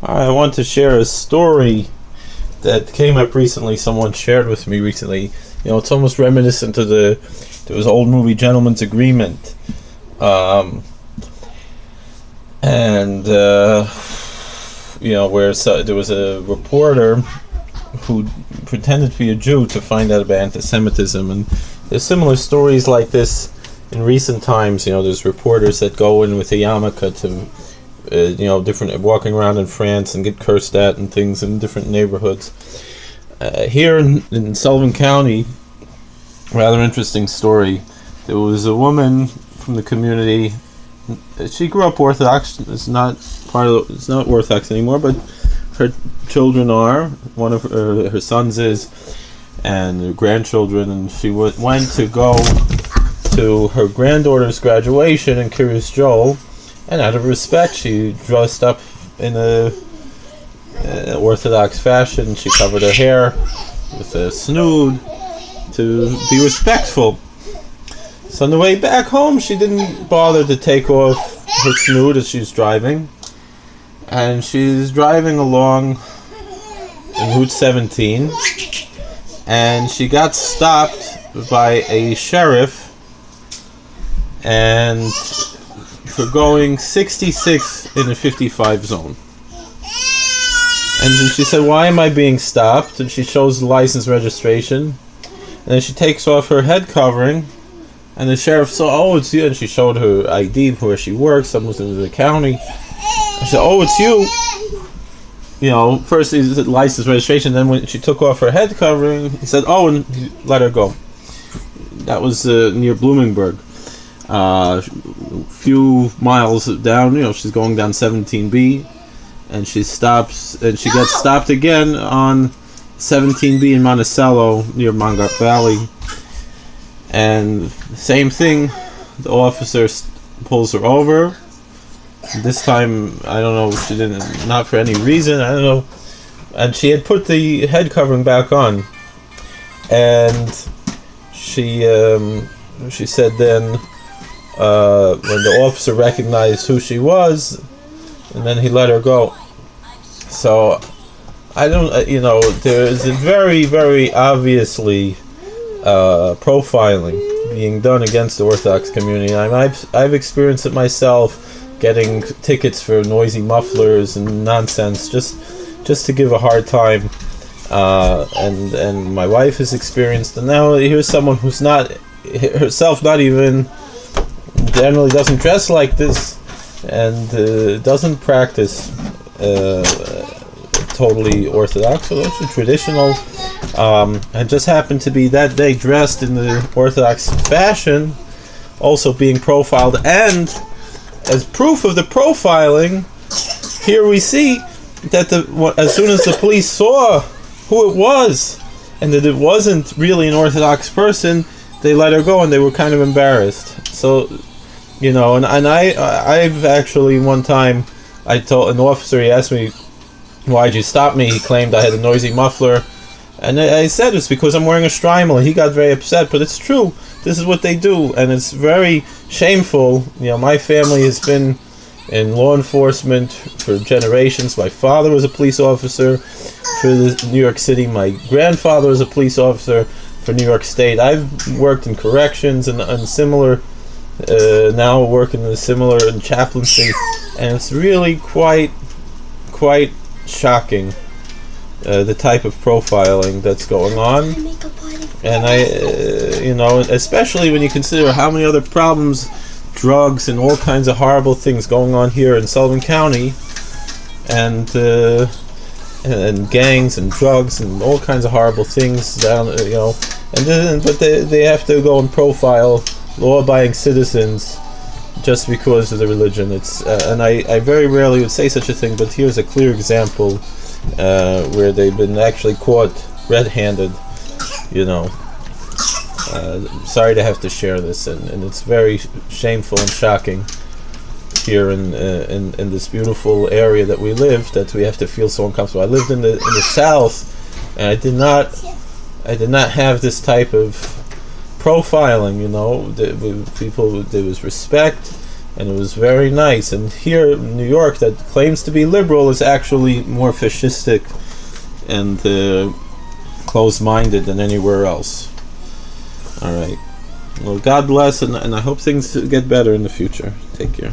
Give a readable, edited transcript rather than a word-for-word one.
I want to share a story that came up recently. Someone shared with me recently. It's almost reminiscent of there was an old movie, Gentleman's Agreement, and where there was a reporter who pretended to be a Jew to find out about anti-Semitism, and there's similar stories like this in recent times. There's reporters that go in with a yarmulke to different, walking around in France and get cursed at and things in different neighborhoods. Here in Sullivan County, rather interesting story. There was a woman from the community. She grew up Orthodox. It's not Orthodox anymore, but her children are. One of her sons is, and her grandchildren. And she went to go to her granddaughter's graduation in Kiryas Joel. And out of respect, she dressed up in a Orthodox fashion. She covered her hair with a snood to be respectful. So on the way back home, she didn't bother to take off her snood as she was driving. And she's driving along in Route 17, and she got stopped by a sheriff and for going 66 in a 55 zone. And then she said, "Why am I being stopped?" And she shows the license registration. And then she takes off her head covering. And the sheriff saw, "Oh, it's you." And she showed her ID, where she works, someone in the county. And she said, "Oh, it's you." First he said license registration. Then when she took off her head covering, he said, "Oh," and he let her go. That was near Bloomingburg. Few miles down, she's going down 17B, and she stops, and she gets stopped again on 17B in Monticello near Mongark Valley. And same thing, the officer pulls her over. This time, I don't know, she didn't, not for any reason, I don't know. And she had put the head covering back on. And she said then, when the officer recognized who she was, and then he let her go. So, I don't, there is a very, very obviously profiling being done against the Orthodox community. I've experienced it myself, getting tickets for noisy mufflers and nonsense, just to give a hard time. And my wife has experienced, and now here's someone who's not herself, not even generally doesn't dress like this, and doesn't practice totally Orthodox, or traditional, and just happened to be that day dressed in the Orthodox fashion, also being profiled. And as proof of the profiling, here we see that as soon as the police saw who it was, and that it wasn't really an Orthodox person, they let her go, and they were kind of embarrassed. So, and I've actually, one time, I told an officer, he asked me, "Why'd you stop me?" He claimed I had a noisy muffler. And I said, "It's because I'm wearing a shtreimel." He got very upset, but it's true. This is what they do, and it's very shameful. My family has been in law enforcement for generations. My father was a police officer for New York City. My grandfather was a police officer for New York State. I've worked in corrections and similar, now working in similar in chaplaincy, and it's really quite shocking, the type of profiling that's going on. And especially when you consider how many other problems, drugs and all kinds of horrible things going on here in Sullivan County, and gangs and drugs and all kinds of horrible things down, but they have to go and profile law-abiding citizens just because of the religion. It's and I very rarely would say such a thing, but here's a clear example where they've been actually caught red-handed. Sorry to have to share this, and it's very shameful and shocking here in this beautiful area that we live, that we have to feel so uncomfortable. I lived in the South, and I did not have this type of profiling. There was respect. and it was very nice. And here in New York, that claims to be liberal is actually more fascistic and closed-minded than anywhere else. All right. Well, God bless, and I hope things get better in the future. Take care.